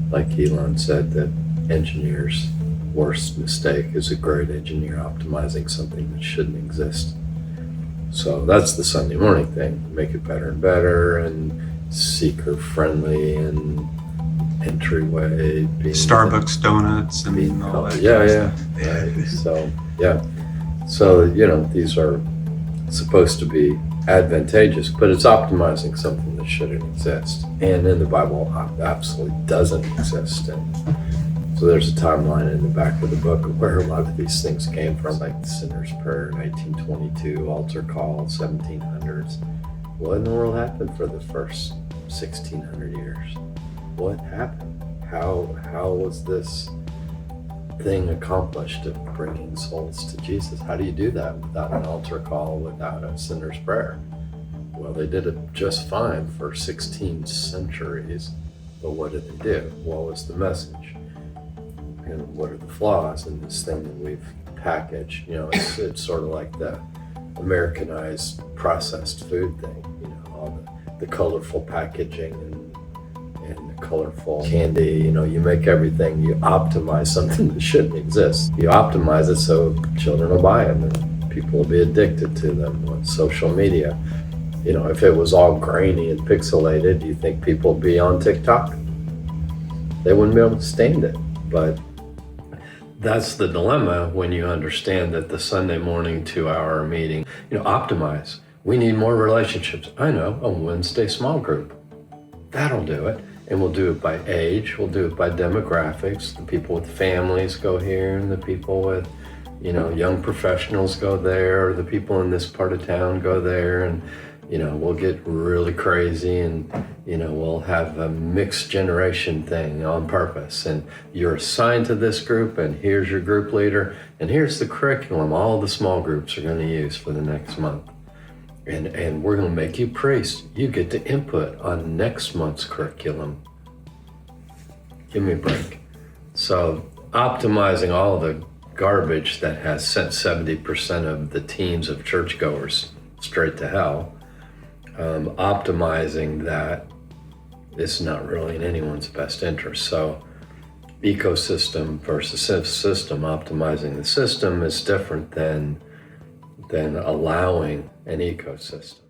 like Elon said, that engineers' worst mistake is a great engineer optimizing something that shouldn't exist. So that's the Sunday morning thing. Make it better and better, and seeker friendly, and entryway. Starbucks donuts and all that. Yeah. Right. So, yeah. So, these are supposed to be advantageous, but it's optimizing something that shouldn't exist. And in the Bible, absolutely doesn't exist. And so there's a timeline in the back of the book of where a lot of these things came from, like the Sinner's Prayer, 1922, altar call, 1700s. What in the world happened for the first 1600 years? What happened? How was this thing accomplished of bringing souls to Jesus? How do you do that without an altar call, without a sinner's prayer? Well, they did it just fine for 16 centuries, but what did they do? What was the message? And what are the flaws in this thing that we've packaged? It's sort of like the Americanized processed food thing, all the colorful packaging and the colorful candy. You make everything, you optimize something that shouldn't exist. You optimize it so children will buy them and people will be addicted to them on social media. If it was all grainy and pixelated, do you think people would be on TikTok? They wouldn't be able to stand it. But that's the dilemma when you understand that the Sunday morning 2-hour meeting, optimize. We need more relationships. I know, a Wednesday small group. That'll do it. And we'll do it by age, we'll do it by demographics. The people with families go here, and the people with, young professionals go there, or the people in this part of town go there, and, we'll get really crazy, and, we'll have a mixed generation thing on purpose. And you're assigned to this group, and here's your group leader, and here's the curriculum all the small groups are going to use for the next month. And we're going to make you priest. You get to input on next month's curriculum. Give me a break. So optimizing all the garbage that has sent 70% of the teams of churchgoers straight to hell, optimizing that is not really in anyone's best interest. So ecosystem versus system, optimizing the system is different than allowing an ecosystem.